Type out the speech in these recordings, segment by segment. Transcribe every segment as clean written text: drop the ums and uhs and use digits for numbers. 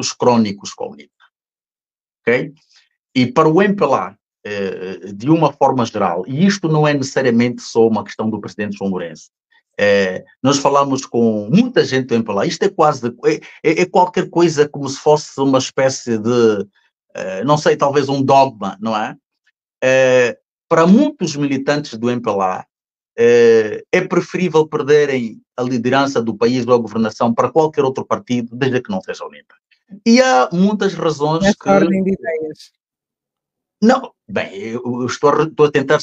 conflitos crónicos com a UNITA. Ok? E para o MPLA, de uma forma geral, e isto não é necessariamente só uma questão do presidente João Lourenço, nós falamos com muita gente do MPLA, isto é quase, é qualquer coisa como se fosse uma espécie de, não sei, talvez um dogma, não é? Para muitos militantes do MPLA, é preferível perderem a liderança do país ou a governação para qualquer outro partido, desde que não seja a UNITA. E há muitas razões Nessa que... ordem de ideias. Não, bem, eu estou a tentar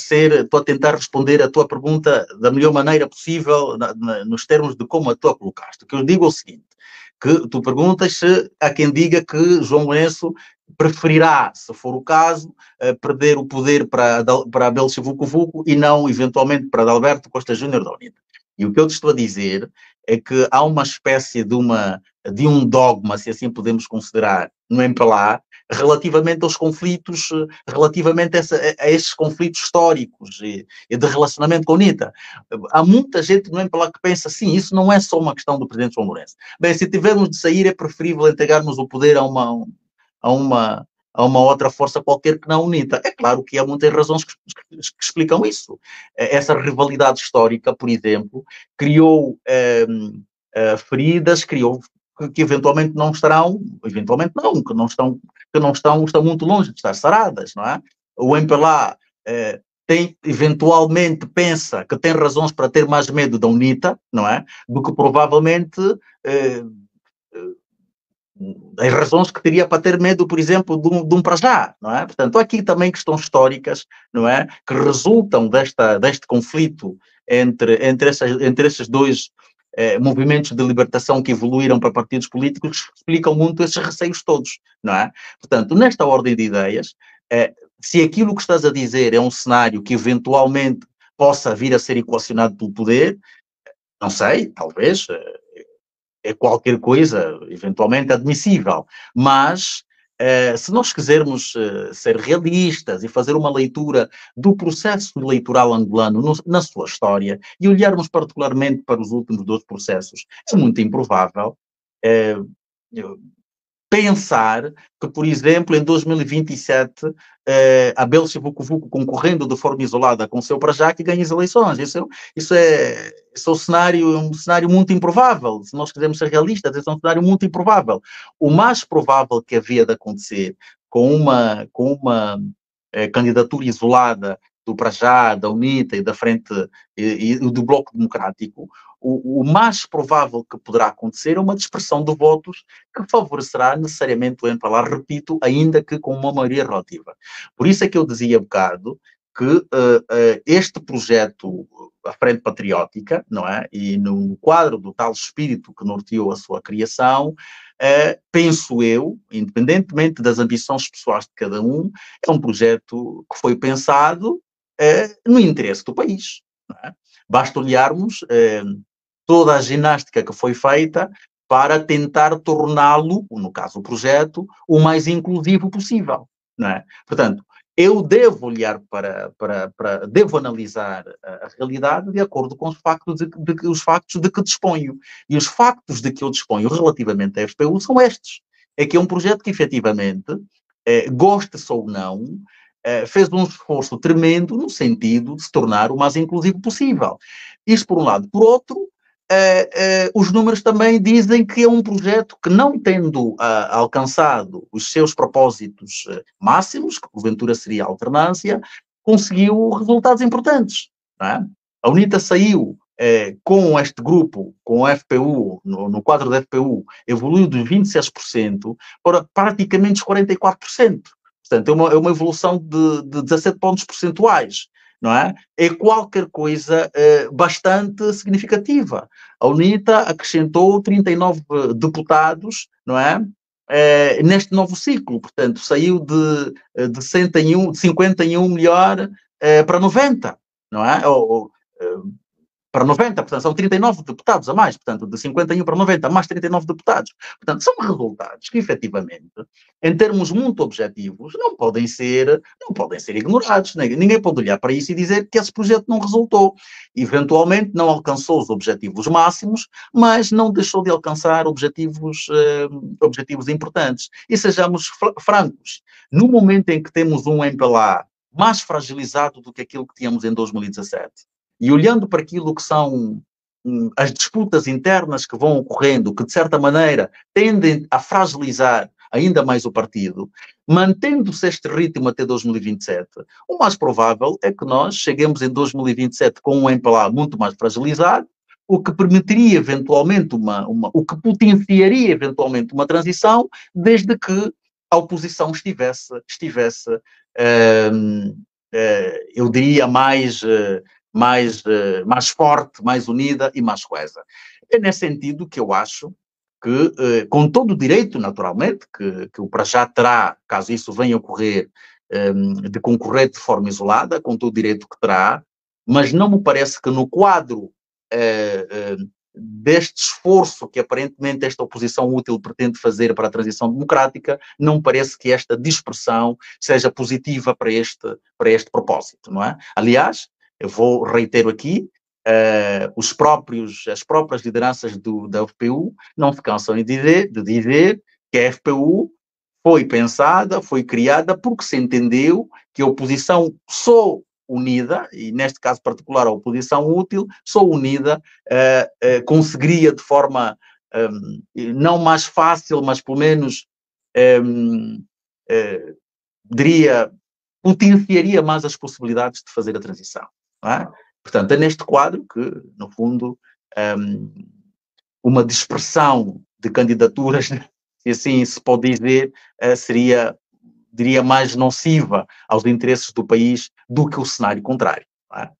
responder a tua pergunta da melhor maneira possível, nos termos de como a tu a colocaste. O que eu digo é o seguinte, que tu perguntas se há quem diga que João Lourenço preferirá, se for o caso, perder o poder para Abel Vucu-Vucu e não, eventualmente, para Adalberto Costa Júnior da UNITA. E o que eu te estou a dizer é que há uma espécie de um dogma, se assim podemos considerar, no MPLA, relativamente aos conflitos, relativamente a esses conflitos históricos e de relacionamento com a UNITA. Há muita gente no MPLA que pensa, sim, isso não é só uma questão do presidente João Lourenço. Bem, se tivermos de sair, é preferível entregarmos o poder a uma outra força qualquer que não a UNITA. É claro que há muitas razões que explicam isso. Essa rivalidade histórica, por exemplo, criou feridas, criou que eventualmente não estarão, eventualmente não, que não estão muito longe de estar saradas, não é? O MPLA eventualmente pensa que tem razões para ter mais medo da UNITA, não é? Do que provavelmente as razões que teria para ter medo, por exemplo, de um para já, não é? Portanto, há aqui também questões históricas, não é? Que resultam deste conflito entre esses dois movimentos de libertação que evoluíram para partidos políticos, que explicam muito esses receios todos, não é? Portanto, nesta ordem de ideias, se aquilo que estás a dizer é um cenário que eventualmente possa vir a ser equacionado pelo poder, não sei, talvez, é qualquer coisa eventualmente admissível, mas se nós quisermos ser realistas e fazer uma leitura do processo eleitoral angolano na sua história e olharmos particularmente para os últimos 2 processos, é muito improvável pensar que, por exemplo, em 2027, Abel Vucu-Vucu concorrendo de forma isolada com o seu Prajac ganha as eleições. Isso é um cenário muito improvável. Se nós quisermos ser realistas, esse é um cenário muito improvável. O mais provável que havia de acontecer com uma candidatura isolada do Prajá, da UNITA e da Frente e do Bloco Democrático, o mais provável que poderá acontecer é uma dispersão de votos que favorecerá necessariamente o MPLA, repito, ainda que com uma maioria relativa. Por isso é que eu dizia há bocado que este projeto, a Frente Patriótica, não é? E no quadro do tal espírito que norteou a sua criação, penso eu, independentemente das ambições pessoais de cada um, é um projeto que foi pensado no interesse do país. Não é? Basta olharmos toda a ginástica que foi feita para tentar torná-lo, no caso o projeto, o mais inclusivo possível. Não é? Portanto, eu devo olhar devo analisar a realidade de acordo com os factos de que disponho. E os factos de que eu disponho relativamente à FPU são estes. É que é um projeto que, efetivamente, goste-se ou não, fez um esforço tremendo no sentido de se tornar o mais inclusivo possível. Isto por um lado. Por outro, os números também dizem que é um projeto que, não tendo alcançado os seus propósitos máximos, que porventura seria a alternância, conseguiu resultados importantes. Não é? A UNITA saiu com este grupo, com a FPU, no quadro da FPU, evoluiu dos 26% para praticamente os 44%. Portanto, é uma evolução de 17 pontos percentuais. Não é? É qualquer coisa bastante significativa. A UNITA acrescentou 39 deputados, não é? Neste novo ciclo, portanto, saiu de 51 melhor para 90, não é? para 90, portanto, são 39 deputados a mais, portanto, de 51 para 90, mais 39 deputados. Portanto, são resultados que, efetivamente, em termos muito objetivos, não podem ser ignorados. Ninguém pode olhar para isso e dizer que esse projeto não resultou. Eventualmente, não alcançou os objetivos máximos, mas não deixou de alcançar objetivos importantes. E sejamos francos, no momento em que temos um MPLA mais fragilizado do que aquilo que tínhamos em 2017, e olhando para aquilo que são as disputas internas que vão ocorrendo, que de certa maneira tendem a fragilizar ainda mais o partido, mantendo-se este ritmo até 2027, o mais provável é que nós cheguemos em 2027 com um MPLA muito mais fragilizado, o que permitiria eventualmente o que potenciaria eventualmente uma transição, desde que a oposição estivesse eu diria, mais forte, mais unida e mais coesa. É nesse sentido que eu acho que, com todo o direito, naturalmente, que o Para Já terá, caso isso venha a ocorrer, de concorrer de forma isolada, com todo o direito que terá, mas não me parece que no quadro deste esforço que aparentemente esta oposição útil pretende fazer para a transição democrática, não me parece que esta dispersão seja positiva para este propósito, não é? Aliás, eu reitero aqui, as próprias lideranças da FPU não se cansam de dizer que a FPU foi pensada, foi criada porque se entendeu que a oposição só unida, e neste caso particular a oposição útil, só unida conseguiria de forma não mais fácil, mas pelo menos diria, potenciaria mais as possibilidades de fazer a transição. Não é? Portanto, é neste quadro que, no fundo, uma dispersão de candidaturas, se assim se pode dizer, seria, diria, mais nociva aos interesses do país do que o cenário contrário. Não é?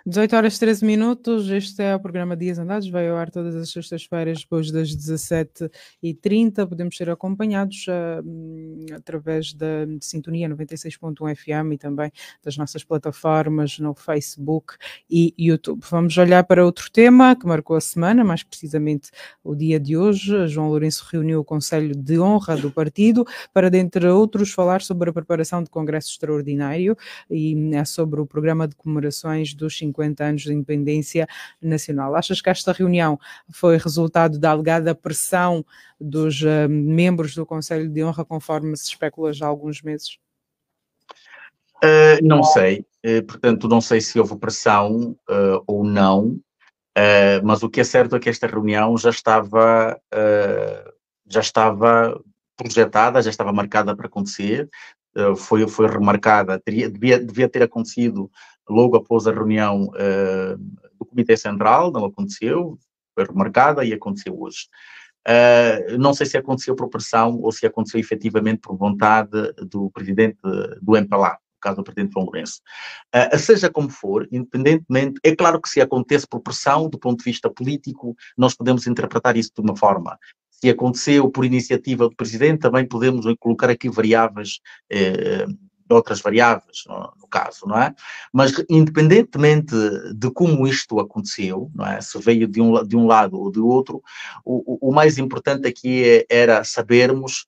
18 horas 13 minutos, este é o programa Dias Andados, vai ao ar todas as sextas-feiras depois das 17h30, podemos ser acompanhados através da Sintonia 96.1 FM e também das nossas plataformas no Facebook e YouTube. Vamos olhar para outro tema que marcou a semana, mais precisamente o dia de hoje. João Lourenço reuniu o Conselho de Honra do partido para, dentre outros, falar sobre a preparação de congresso extraordinário e sobre o programa de comemorações dos 50 anos de independência nacional. Achas que esta reunião foi resultado da alegada pressão dos membros do Conselho de Honra, conforme se especula já há alguns meses? Não sei. Portanto, não sei se houve pressão ou não, mas o que é certo é que esta reunião já estava projetada, já estava marcada para acontecer, foi remarcada, devia ter acontecido logo após a reunião do Comitê Central, não aconteceu, foi remarcada e aconteceu hoje. Não sei se aconteceu por pressão ou se aconteceu efetivamente por vontade do presidente do MPLA, no caso do presidente João Lourenço. Seja como for, independentemente, é claro que se acontece por pressão, do ponto de vista político, nós podemos interpretar isso de uma forma. Se aconteceu por iniciativa do presidente, também podemos colocar aqui variáveis, outras variáveis, no caso, não é? Mas, independentemente de como isto aconteceu, não é? Se veio de um lado ou do outro, o mais importante aqui era sabermos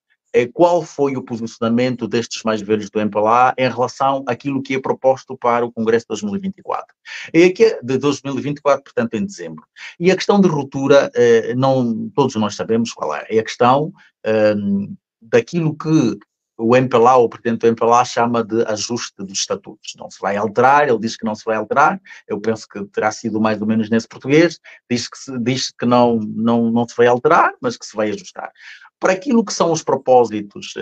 qual foi o posicionamento destes mais velhos do MPLA em relação àquilo que é proposto para o Congresso de 2024. É aqui de 2024, portanto, em dezembro. E a questão de ruptura, todos nós sabemos qual é. É a questão daquilo que o MPLA, o presidente do MPLA, chama de ajuste dos estatutos. Não se vai alterar, ele diz que não se vai alterar, eu penso que terá sido mais ou menos nesse português, diz que não se vai alterar, mas que se vai ajustar. Para aquilo que são os propósitos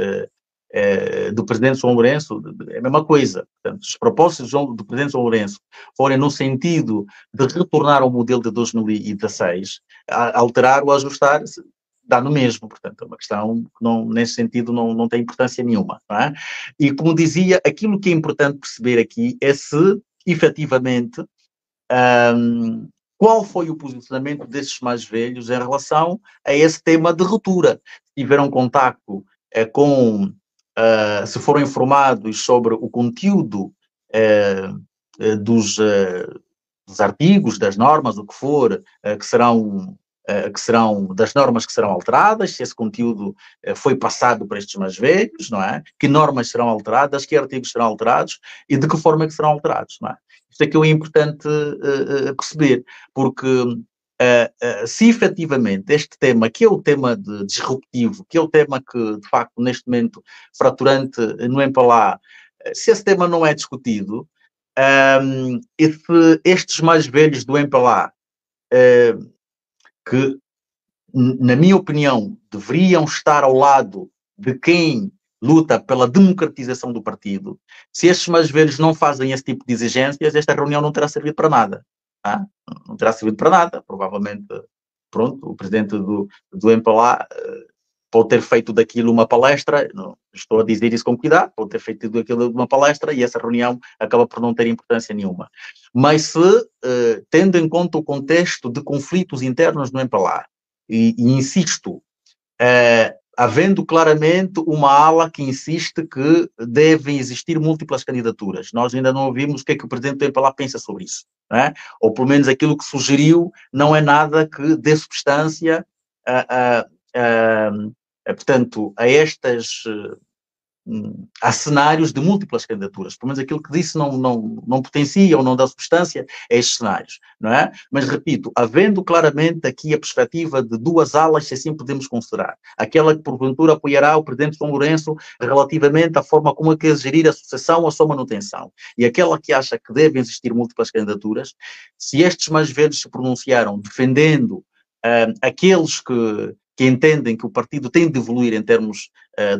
do presidente João Lourenço, é a mesma coisa. Portanto, os propósitos do presidente João Lourenço forem no sentido de retornar ao modelo de 2016, alterar ou ajustar, dá no mesmo, portanto, é uma questão que nesse sentido não tem importância nenhuma. Não é? E como dizia, aquilo que é importante perceber aqui é se, efetivamente, qual foi o posicionamento desses mais velhos em relação a esse tema de ruptura. Se tiveram contacto se foram informados sobre o conteúdo dos artigos, das normas, o que for, que serão das normas que serão alteradas, se esse conteúdo foi passado para estes mais velhos, não é? Que normas serão alteradas, que artigos serão alterados e de que forma é que serão alterados, não é? Isto é que é importante perceber, porque se efetivamente este tema, que é o tema disruptivo, que é o tema que, de facto, neste momento, fraturante no MPLA, se esse tema não é discutido, e se estes mais velhos do MPLA, que, na minha opinião, deveriam estar ao lado de quem luta pela democratização do partido, se estes mais velhos não fazem esse tipo de exigências, esta reunião não terá servido para nada. Não terá servido para nada. Provavelmente, pronto, o presidente do MPLA pode ter feito daquilo uma palestra, não, estou a dizer isso com cuidado, pode ter feito daquilo uma palestra e essa reunião acaba por não ter importância nenhuma. Mas se, tendo em conta o contexto de conflitos internos no MPLA, e insisto, havendo claramente uma ala que insiste que devem existir múltiplas candidaturas. Nós ainda não ouvimos o que é que o presidente do MPLA pensa sobre isso, não é? Ou pelo menos aquilo que sugeriu não é nada que dê substância portanto, há cenários de múltiplas candidaturas. Pelo menos aquilo que disse não potencia ou não dá substância a estes cenários, não é? Mas, repito, havendo claramente aqui a perspectiva de duas alas, se assim podemos considerar. Aquela que, porventura, apoiará o presidente João Lourenço relativamente à forma como é que é gerir a sucessão ou a sua manutenção. E aquela que acha que devem existir múltiplas candidaturas, se estes mais velhos se pronunciaram defendendo aqueles que entendem que o partido tem de evoluir em termos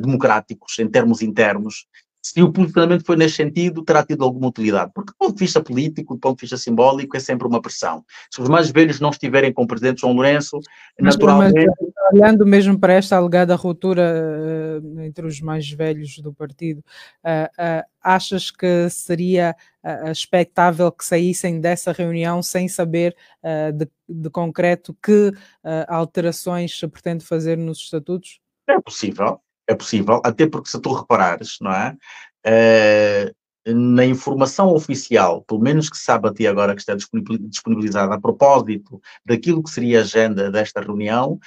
democráticos, em termos internos, se o posicionamento foi nesse sentido, terá tido alguma utilidade. Porque do ponto de vista político, do ponto de vista simbólico, é sempre uma pressão. Se os mais velhos não estiverem com o presidente João Lourenço, naturalmente... Mas, olhando mesmo para esta alegada ruptura entre os mais velhos do partido, achas que seria expectável que saíssem dessa reunião sem saber de concreto que alterações se pretende fazer nos estatutos? É possível, até porque se tu reparares, não é? Na informação oficial, pelo menos que se sabe até agora que está disponibilizada a propósito daquilo que seria a agenda desta reunião,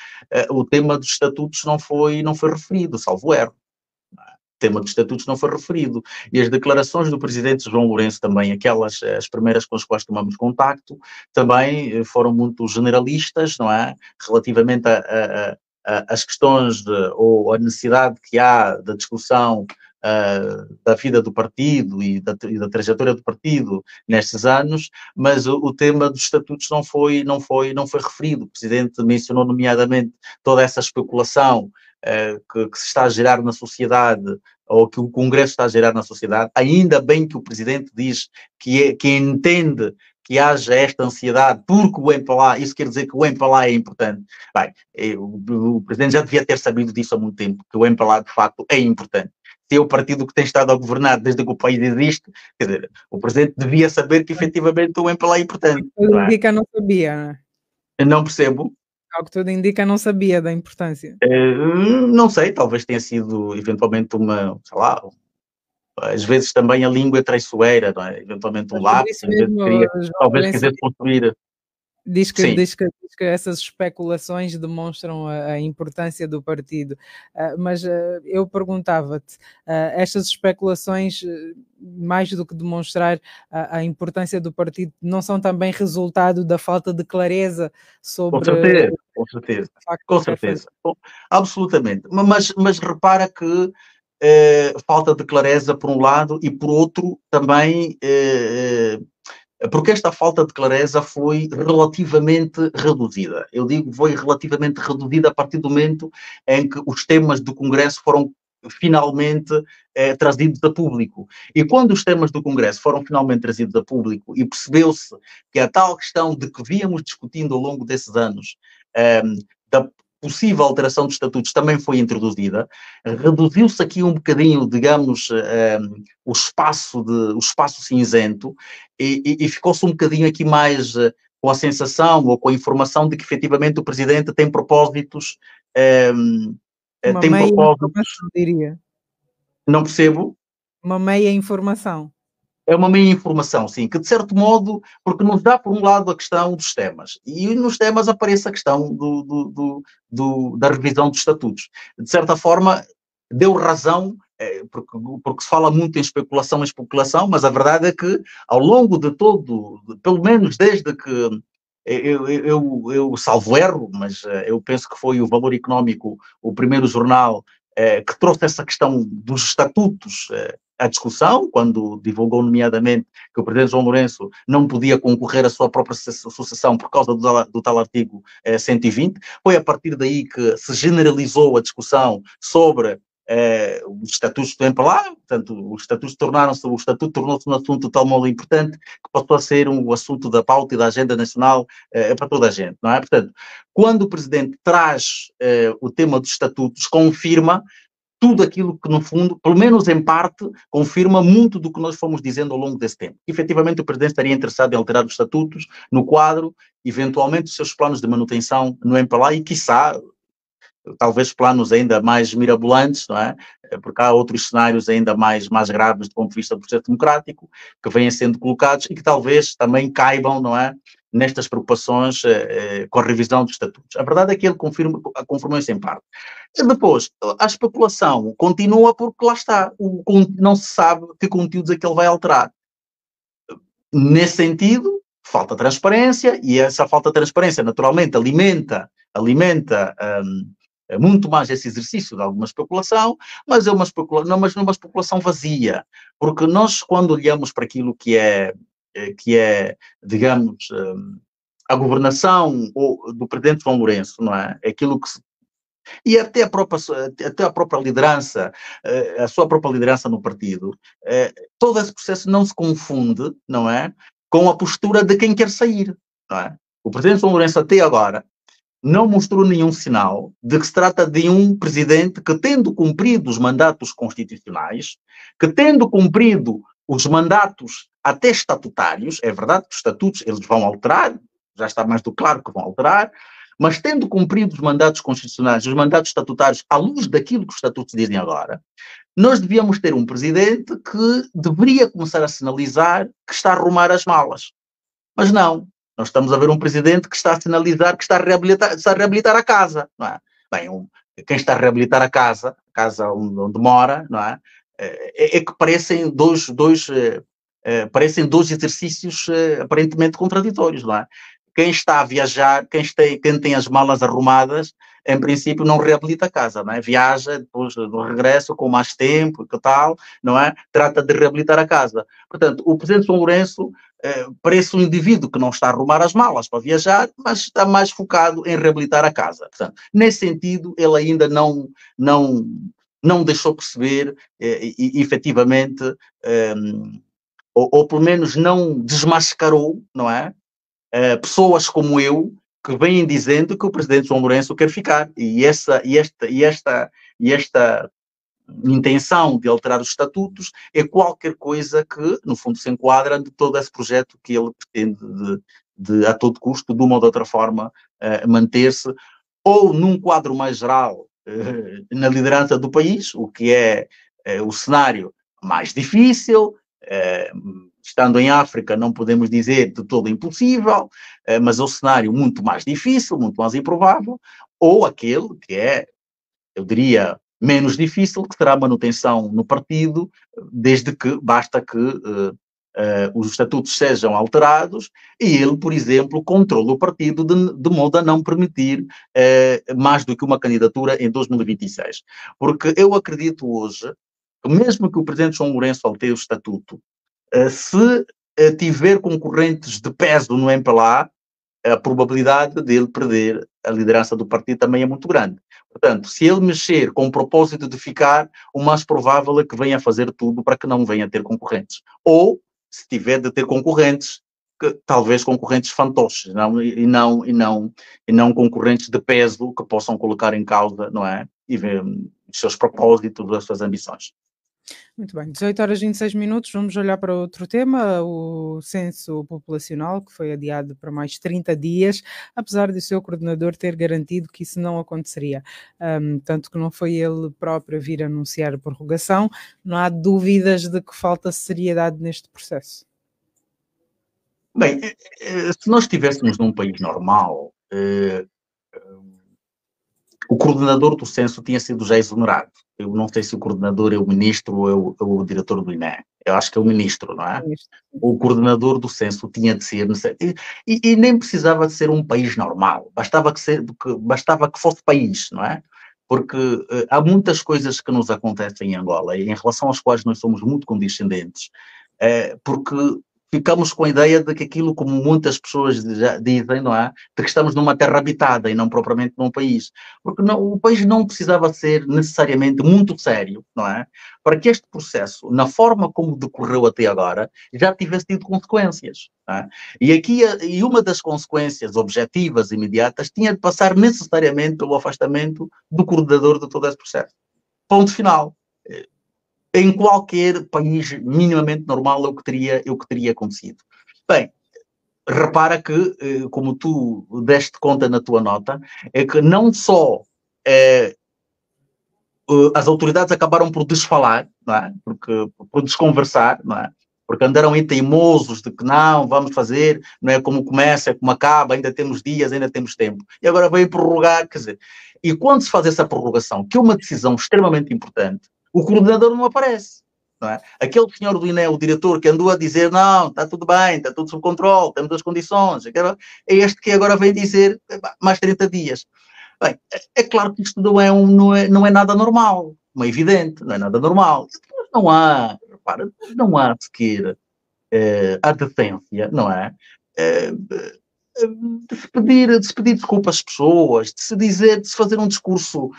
o tema dos estatutos não foi referido, salvo erro. O tema dos estatutos não foi referido. E as declarações do presidente João Lourenço também, as primeiras com as quais tomamos contacto, também foram muito generalistas, não é? Relativamente as questões ou a necessidade que há da discussão da vida do partido e da trajetória do partido nestes anos, mas o tema dos estatutos não foi referido. O presidente mencionou nomeadamente toda essa especulação que se está a gerar na sociedade, ou que o Congresso está a gerar na sociedade. Ainda bem que o presidente diz que entende que haja esta ansiedade, porque o MPLA, isso quer dizer que o MPLA é importante. Bem, o presidente já devia ter sabido disso há muito tempo, que o MPLA de facto é importante. Se é o partido que tem estado a governar desde que o país existe, quer dizer, o presidente devia saber que efetivamente o MPLA é importante. Tudo indica não sabia. Não percebo. Ao que tudo indica não sabia da importância. Não sei, talvez tenha sido eventualmente sei lá, às vezes também a língua é traiçoeira, não é? Eventualmente um lápis, talvez quisesse construir. Diz que essas especulações demonstram a importância do partido, mas eu perguntava-te, estas especulações, mais do que demonstrar a importância do partido, não são também resultado da falta de clareza sobre... Com certeza. Absolutamente. Mas repara que falta de clareza por um lado e por outro também... porque esta falta de clareza foi relativamente reduzida. Eu digo foi relativamente reduzida a partir do momento em que os temas do Congresso foram finalmente trazidos a público. E quando os temas do Congresso foram finalmente trazidos a público e percebeu-se que a tal questão de que víamos discutindo ao longo desses anos, da possível alteração dos estatutos também foi introduzida, reduziu-se aqui um bocadinho, digamos, o espaço cinzento e ficou-se um bocadinho aqui mais com a sensação ou com a informação de que efetivamente o Presidente tem propósitos... tem propósitos... diria. Não percebo. Uma meia informação. é uma meia informação, sim, que de certo modo, porque nos dá por um lado a questão dos temas, e nos temas aparece a questão da revisão dos estatutos. De certa forma, deu razão, porque se fala muito em especulação, mas a verdade é que ao longo de todo, pelo menos desde que eu salvo erro, mas eu penso que foi o Valor Económico, o primeiro jornal que trouxe essa questão dos estatutos à discussão, quando divulgou nomeadamente que o presidente João Lourenço não podia concorrer à sua própria sucessão por causa do tal artigo 120. Foi a partir daí que se generalizou a discussão sobre os estatutos do MPLA, portanto, o estatuto tornou-se um assunto de tal modo importante que passou a ser um assunto da pauta e da agenda nacional para toda a gente, não é? Portanto, quando o Presidente traz o tema dos estatutos, confirma tudo aquilo que, no fundo, pelo menos em parte, confirma muito do que nós fomos dizendo ao longo desse tempo. Efetivamente, o Presidente estaria interessado em alterar os estatutos no quadro, eventualmente, dos seus planos de manutenção no MPLA e, quiçá, talvez planos ainda mais mirabolantes, não é? Porque há outros cenários ainda mais graves do ponto de vista do processo democrático que vêm sendo colocados e que talvez também caibam, não é? Nestas preocupações com a revisão dos estatutos. A verdade é que ele confirmou isso em parte. E depois, a especulação continua porque lá está, não se sabe que conteúdos é que ele vai alterar. Nesse sentido, falta transparência e essa falta de transparência naturalmente alimenta muito mais esse exercício de alguma especulação, mas é uma especulação vazia, porque nós, quando olhamos para aquilo que é digamos, a governação do presidente João Lourenço, não é? Aquilo que e até a própria liderança, a sua própria liderança no partido, todo esse processo não se confunde, não é? Com a postura de quem quer sair, não é? O presidente João Lourenço até agora não mostrou nenhum sinal de que se trata de um presidente que, tendo cumprido os mandatos constitucionais, que tendo cumprido os mandatos até estatutários, é verdade que os estatutos eles vão alterar, já está mais do claro que vão alterar, mas tendo cumprido os mandatos constitucionais, os mandatos estatutários, à luz daquilo que os estatutos dizem agora, nós devíamos ter um presidente que deveria começar a sinalizar que está a arrumar as malas. Mas não. Nós estamos a ver um presidente que está a sinalizar que está a reabilitar a casa, não é? Bem, quem está a reabilitar a casa onde mora, não é? É que parecem dois exercícios aparentemente contraditórios, não é? Quem está a viajar, quem tem as malas arrumadas, em princípio não reabilita a casa, não é? Viaja depois do regresso com mais tempo, que tal, não é? Trata de reabilitar a casa. Portanto, o presidente João Lourenço parece um indivíduo que não está a arrumar as malas para viajar, mas está mais focado em reabilitar a casa. Portanto, nesse sentido, ele ainda não deixou perceber efetivamente, ou pelo menos não desmascarou, não é? Pessoas como eu que vêm dizendo que o presidente João Lourenço quer ficar. E esta intenção de alterar os estatutos é qualquer coisa que, no fundo, se enquadra de todo esse projeto que ele pretende de a todo custo, de uma ou de outra forma, manter-se, ou num quadro mais geral na liderança do país, o que é o cenário mais difícil. Estando em África, não podemos dizer de todo impossível, mas é um cenário muito mais difícil, muito mais improvável, ou aquele que é, eu diria, menos difícil, que será a manutenção no partido, desde que basta que os estatutos sejam alterados e ele, por exemplo, controle o partido de modo a não permitir mais do que uma candidatura em 2026. Porque eu acredito hoje que mesmo que o presidente João Lourenço altere o estatuto, se tiver concorrentes de peso no MPLA, a probabilidade dele perder a liderança do partido também é muito grande. Portanto, se ele mexer com o propósito de ficar, o mais provável é que venha fazer tudo para que não venha ter concorrentes. Ou, se tiver de ter concorrentes, talvez concorrentes fantoches, e não concorrentes de peso que possam colocar em causa, não é? E ver os seus propósitos, as suas ambições. Muito bem, 18 horas e 26 minutos, vamos olhar para outro tema, o censo populacional, que foi adiado para mais 30 dias, apesar de o seu coordenador ter garantido que isso não aconteceria. Tanto que não foi ele próprio a vir anunciar a prorrogação, não há dúvidas de que falta seriedade neste processo. Bem, se nós estivéssemos num país normal, o coordenador do censo tinha sido já exonerado. Eu não sei se o coordenador é o ministro ou é o diretor do INE. Eu acho que é o ministro, não é? O coordenador do censo tinha de ser... E nem precisava de ser um país normal. Bastava que fosse país, não é? Porque há muitas coisas que nos acontecem em Angola e em relação às quais nós somos muito condescendentes, porque ficamos com a ideia de que aquilo, como muitas pessoas já dizem, não é? De que estamos numa terra habitada e não propriamente num país. Porque não, o país não precisava ser necessariamente muito sério, não é? Para que este processo, na forma como decorreu até agora, já tivesse tido consequências. Não é? E uma das consequências objetivas, imediatas, tinha de passar necessariamente pelo afastamento do coordenador de todo esse processo. Ponto final. Em qualquer país minimamente normal é o que teria acontecido. Bem, repara que, como tu deste conta na tua nota, é que não só as autoridades acabaram por desfalar, não é? Por desconversar, não é? Porque andaram aí teimosos de que não, vamos fazer, não é como começa, é como acaba, ainda temos dias, ainda temos tempo. E agora veio prorrogar, quer dizer, e quando se faz essa prorrogação, que é uma decisão extremamente importante, o coordenador não aparece. Não é? Aquele senhor do INE, o diretor, que andou a dizer não, está tudo bem, está tudo sob controle, temos as condições, é este que agora vem dizer mais 30 dias. Bem, é claro que isto não é nada normal, não é evidente, não é nada normal. Não há, repara, não há sequer a decência, não é? De se pedir desculpas às pessoas, de se fazer um discurso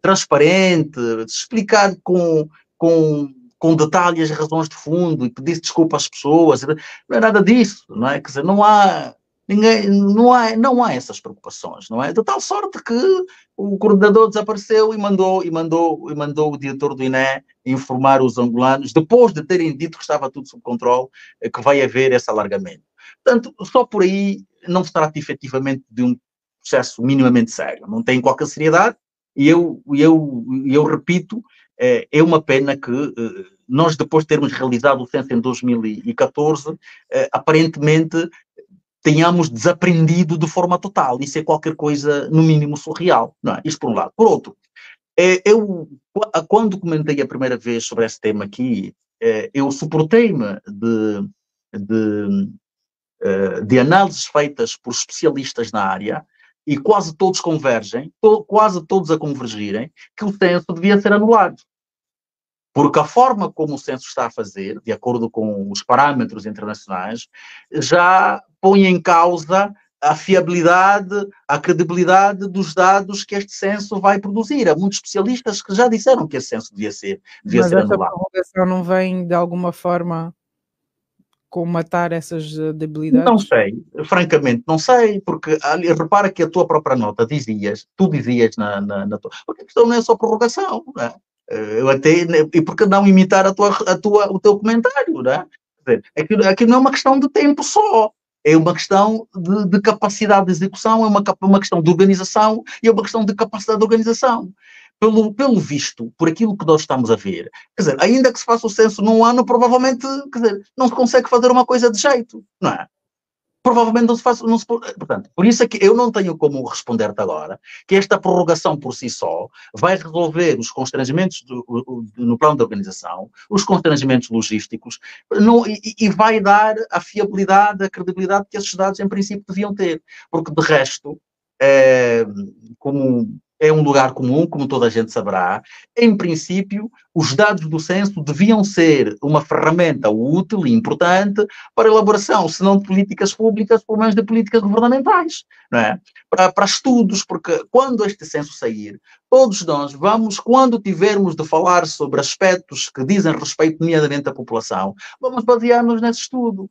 transparente, de se explicar com detalhes as razões de fundo e pedir desculpa às pessoas. Não é nada disso, não é? Quer dizer, não há essas preocupações, não é? De tal sorte que o coordenador desapareceu e mandou o diretor do INE informar os angolanos, depois de terem dito que estava tudo sob controle, que vai haver esse alargamento. Portanto, só por aí não se trata efetivamente de um processo minimamente sério, não tem qualquer seriedade, e eu repito, é uma pena que nós, depois de termos realizado o censo em 2014, aparentemente tenhamos desaprendido de forma total. Isso é qualquer coisa, no mínimo, surreal. Não é? Isto por um lado. Por outro, eu, quando comentei a primeira vez sobre esse tema aqui, eu suportei-me de análises feitas por especialistas na área e quase todos convergem, quase todos a convergirem, que o censo devia ser anulado. Porque a forma como o censo está a fazer, de acordo com os parâmetros internacionais, já põe em causa a fiabilidade, a credibilidade dos dados que este censo vai produzir. Há muitos especialistas que já disseram que esse censo devia ser Mas anulado. essa prorrogação não vem, de alguma forma, comatar essas debilidades? Não sei, francamente não sei, porque repara que a tua própria nota tu dizias na tua... Porque a questão não é só prorrogação, não é? Eu até, e por que não imitar o teu comentário, não é? Quer dizer, aqui não é uma questão de tempo só, é uma questão de capacidade de execução, é uma questão de organização e é uma questão de capacidade de organização. Pelo visto, por aquilo que nós estamos a ver, quer dizer, ainda que se faça o censo num ano, provavelmente, quer dizer, não se consegue fazer uma coisa de jeito, não é? Provavelmente não se faz, portanto, por isso é que eu não tenho como responder-te agora que esta prorrogação por si só vai resolver os constrangimentos no plano da organização, os constrangimentos logísticos, e vai dar a fiabilidade, a credibilidade que esses dados em princípio deviam ter, porque de resto, como é um lugar comum, como toda a gente saberá, em princípio, os dados do censo deviam ser uma ferramenta útil e importante para a elaboração, se não de políticas públicas, pelo menos de políticas governamentais, não é? Para estudos, porque quando este censo sair, todos nós vamos, quando tivermos de falar sobre aspectos que dizem respeito nomeadamente à população, vamos basear-nos nesse estudo,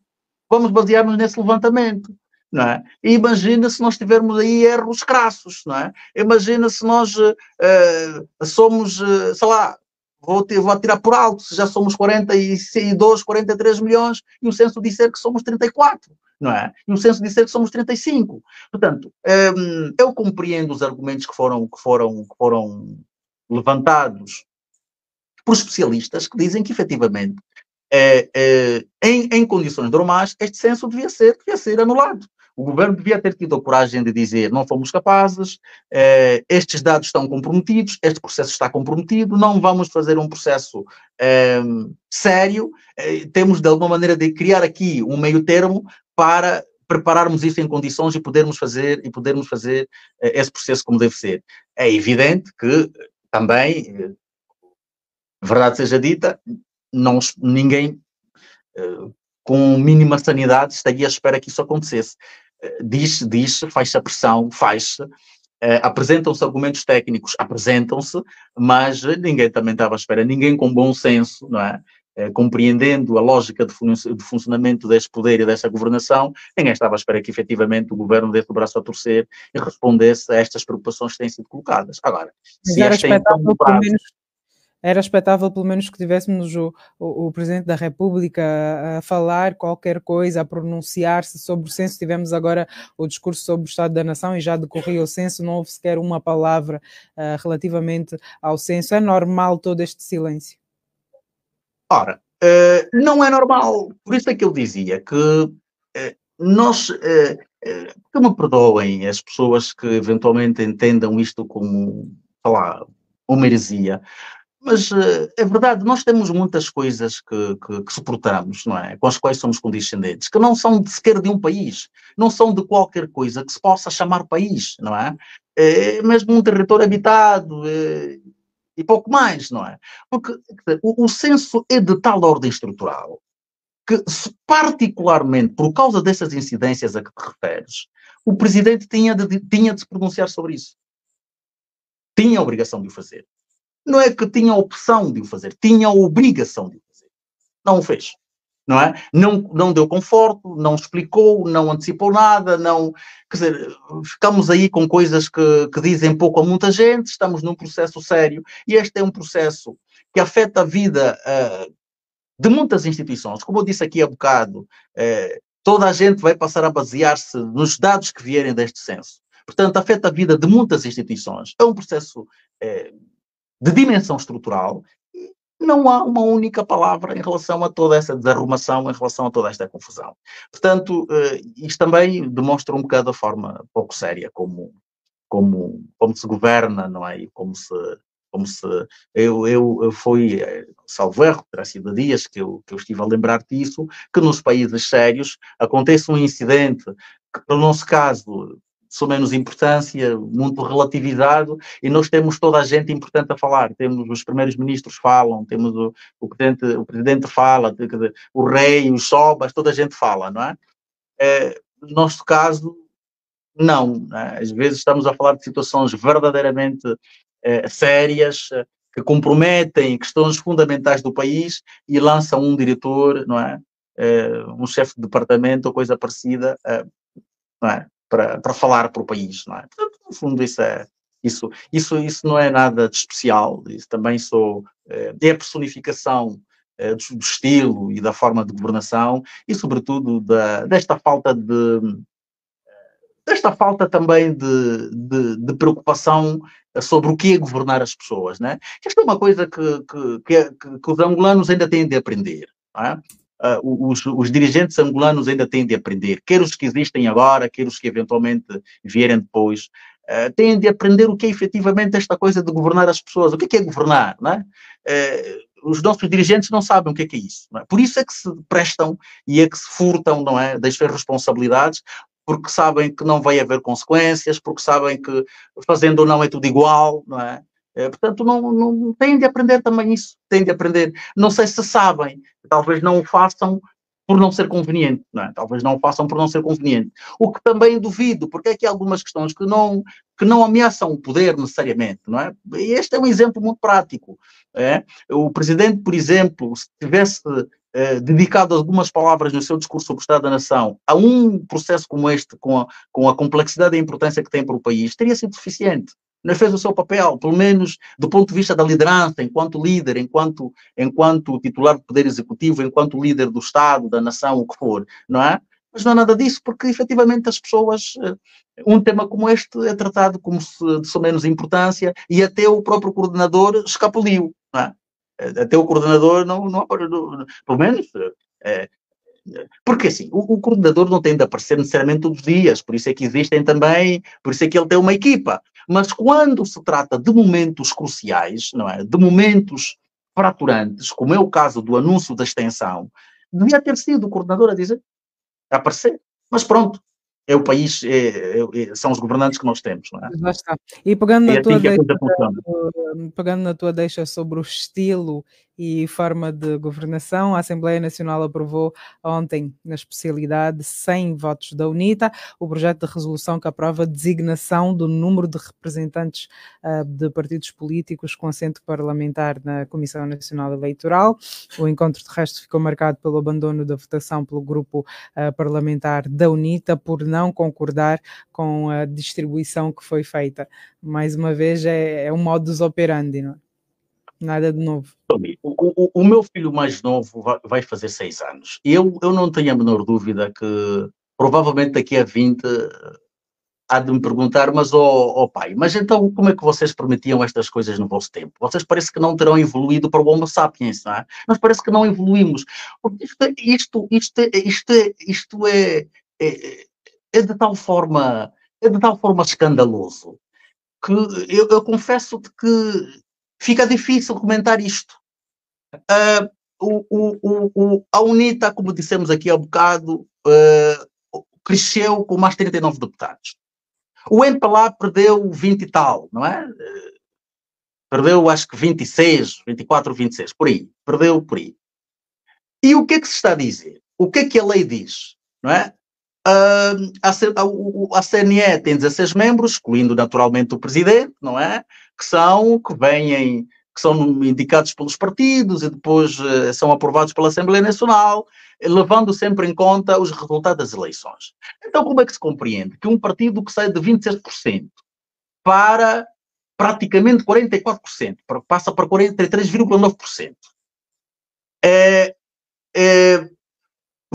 vamos basear-nos nesse levantamento. Não é? E imagina se nós tivermos aí erros crassos, não é? Imagina se nós somos, sei lá, vou atirar por alto, se já somos 42, 43 milhões, e o censo disser que somos 34, não é? E o censo disser que somos 35. Portanto, eu compreendo os argumentos que foram levantados por especialistas que dizem que, efetivamente, em condições normais, este censo devia ser anulado. O governo devia ter tido a coragem de dizer: não fomos capazes, estes dados estão comprometidos, este processo está comprometido, não vamos fazer um processo sério, temos de alguma maneira de criar aqui um meio termo para prepararmos isso em condições e podermos fazer esse processo como deve ser. É evidente que também, verdade seja dita, ninguém com mínima sanidade estaria à espera que isso acontecesse. Diz-se, faz-se a pressão, apresentam-se argumentos técnicos, apresentam-se, mas ninguém também estava à espera, ninguém com bom senso, não é? Compreendendo a lógica de funcionamento deste poder e desta governação, ninguém estava à espera que efetivamente o governo desse o braço a torcer e respondesse a estas preocupações que têm sido colocadas. Agora, se esta era expectável, pelo menos, que tivéssemos o Presidente da República a falar qualquer coisa, a pronunciar-se sobre o censo. Tivemos agora o discurso sobre o Estado da Nação e já decorria o censo, não houve sequer uma palavra relativamente ao censo. É normal todo este silêncio? Ora, não é normal. Por isso é que eu dizia que que me perdoem as pessoas que eventualmente entendam isto como, sei lá, uma heresia. Mas é verdade, nós temos muitas coisas que suportamos, não é? Com as quais somos condescendentes, que não são sequer de um país, não são de qualquer coisa que se possa chamar país, não é? É mesmo um território habitado e pouco mais, não é? Porque o censo é de tal ordem estrutural que, particularmente por causa dessas incidências a que te referes, o Presidente tinha de se pronunciar sobre isso. Tinha a obrigação de o fazer. Não é que tinha a opção de o fazer, tinha a obrigação de o fazer. Não o fez, não é? Não deu conforto, não explicou, não antecipou nada, quer dizer, ficamos aí com coisas que dizem pouco a muita gente, estamos num processo sério, e este é um processo que afeta a vida de muitas instituições. Como eu disse aqui há bocado, toda a gente vai passar a basear-se nos dados que vierem deste censo. Portanto, afeta a vida de muitas instituições. É um processo de dimensão estrutural, não há uma única palavra em relação a toda essa desarrumação, em relação a toda esta confusão. Portanto, isto também demonstra um bocado a forma pouco séria como se governa, não é? E eu fui, salvo erro, terá sido há dias que eu estive a lembrar disso, que nos países sérios acontece um incidente que, no nosso caso, são menos importância, muito relativizado, e nós temos toda a gente importante a falar. Temos os primeiros ministros falam, temos o presidente fala, o rei, os sobas, toda a gente fala, não é? No nosso caso, não. É? Às vezes estamos a falar de situações verdadeiramente sérias, que comprometem questões fundamentais do país e lançam um diretor, não é? Um chefe de departamento ou coisa parecida, não é? Para falar para o país, não é? Portanto, no fundo, isso não é nada de especial. Isso também é a personificação do estilo e da forma de governação e, sobretudo, desta falta também de preocupação sobre o que é governar as pessoas, né? Isto é uma coisa que os angolanos ainda têm de aprender, não é? Os dirigentes angolanos ainda têm de aprender, quer os que existem agora, quer os que eventualmente vierem depois, têm de aprender o que é efetivamente esta coisa de governar as pessoas, o que é governar, não é? Os nossos dirigentes não sabem o que é isso, não é? Por isso é que se prestam e é que se furtam, não é, das suas responsabilidades, porque sabem que não vai haver consequências, porque sabem que fazendo ou não é tudo igual, não é? Portanto, não têm de aprender também isso, têm de aprender. Não sei se sabem, talvez não o façam por não ser conveniente, não é? Talvez não o façam por não ser conveniente. O que também duvido, porque é que há algumas questões que não ameaçam o poder necessariamente, não é? E este é um exemplo muito prático. O Presidente, por exemplo, se tivesse dedicado algumas palavras no seu discurso sobre o Estado da Nação a um processo como este, com a complexidade e a importância que tem para o país, teria sido suficiente. não fez o seu papel, pelo menos do ponto de vista da liderança, enquanto líder, enquanto titular do Poder Executivo, enquanto líder do Estado, da nação, o que for, não é? Mas não é nada disso, porque efetivamente as pessoas, um tema como este é tratado como de só menos importância e até o próprio coordenador escapuliu, não é? Até o coordenador não pelo menos... Porque assim, o coordenador não tem de aparecer necessariamente todos os dias, por isso é que existem também, por isso é que ele tem uma equipa. Mas quando se trata de momentos cruciais, não é? De momentos fraturantes, como é o caso do anúncio da extensão, devia ter sido o coordenador a dizer, a aparecer. Mas pronto, é o país, são os governantes que nós temos, não é? Já está. E pegando É na tua assim que a deixa, coisa funciona. pegando na tua deixa sobre o estilo e forma de governação, a Assembleia Nacional aprovou ontem, na especialidade 100 votos da UNITA, o projeto de resolução que aprova a designação do número de representantes de partidos políticos com assento parlamentar na Comissão Nacional Eleitoral. O encontro, de resto, ficou marcado pelo abandono da votação pelo grupo parlamentar da UNITA por não concordar com a distribuição que foi feita. Mais uma vez, é um modus operandi, não é? Nada de novo. O meu filho mais novo vai fazer 6 anos. Eu não tenho a menor dúvida que provavelmente daqui a 20 há de me perguntar, mas pai, mas então como é que vocês permitiam estas coisas no vosso tempo? Vocês parece que não terão evoluído para o Homo sapiens, não é? Nós parece que não evoluímos. Isto é de tal forma escandaloso que eu confesso-te que fica difícil comentar isto. A UNITA, como dissemos aqui há bocado, cresceu com mais 39 deputados. O MPLA perdeu 20 e tal, não é? Perdeu acho que 26, 24, 26, por aí. Perdeu por aí. E o que é que se está a dizer? O que é que a lei diz? Não é? A CNE tem 16 membros, excluindo naturalmente o presidente, não é? Que são indicados pelos partidos e depois são aprovados pela Assembleia Nacional, levando sempre em conta os resultados das eleições. Então, como é que se compreende que um partido que sai de 26% para praticamente 44%, passa para 43,9%,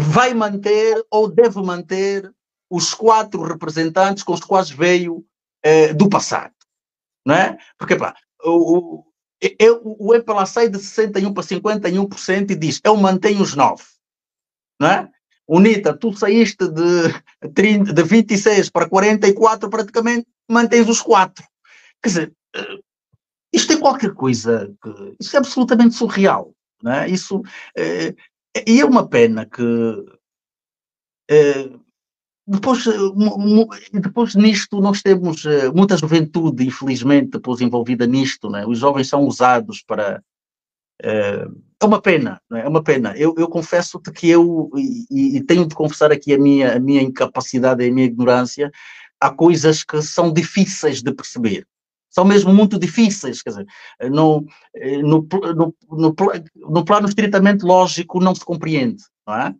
vai manter ou deve manter os 4 representantes com os quais veio do passado, não é? Porque, pá, o MPLA sai de 61% para 51% e diz, eu mantenho os 9, não é? UNITA, tu saíste de 26 para 44, praticamente mantens os 4. Quer dizer, isto é qualquer coisa, isto é absolutamente surreal, não é? E é uma pena que depois nisto nós temos muita juventude, infelizmente, depois envolvida nisto, não é? Os jovens são usados para... é uma pena, não é? É uma pena. Eu confesso-te que e tenho de confessar aqui a minha incapacidade e a minha ignorância, há coisas que são difíceis de perceber. São mesmo muito difíceis, quer dizer, no plano estritamente lógico não se compreende, não é?